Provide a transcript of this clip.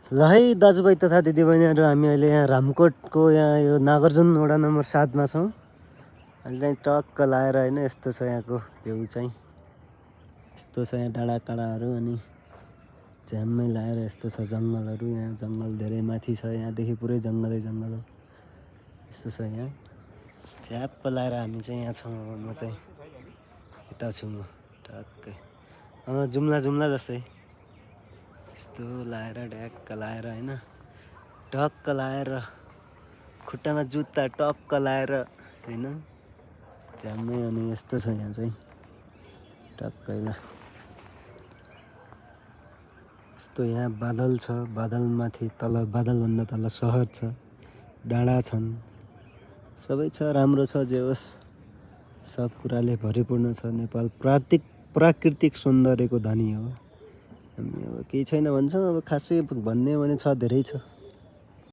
ल है दाजुभाइ तथा दिदीबहिनीहरू, हामी अहिले यहाँ रामकोटको यहाँ यो नागार्जुन वडा नम्बर 7 मा छौँ। अहिले चाहिँ टक्क लाएर होइन, यस्तो छ यहाँको भ्यू चाहिँ। यस्तो छ यहाँ डाँडाकाँडाहरू, अनि झ्याम्मै लाएर यस्तो छ जङ्गलहरू। यहाँ जङ्गल धेरै माथि छ, यहाँदेखि पुरै जङ्गलै जङ्गल हो। यस्तो छ यहाँ झ्याप्प लाएर हामी चाहिँ यहाँ छौँ। अब म चाहिँ यता छु, म टक्कै जुम्ला जुम्ला जस्तै यस्तो लाएर ढ्याक्क लाएर होइन, टक्क लाएर खुट्टामा जुत्ता टक्क लाएर होइन, झ्याम्मै। अनि यस्तो छ यहाँ चाहिँ टक्कै ल। यस्तो यहाँ बादल छ, बादलमाथि तल, बादलभन्दा तल सहर छ, डाँडा छन्, सबै छ, राम्रो छ। जे होस्, सब कुराले भरिपूर्ण छ नेपाल। प्राकृतिक सौन्दर्यको धनी हो। हामी अब केही छैन भन्छौँ, अब खासै भन्ने हो भने छ, धेरै छ।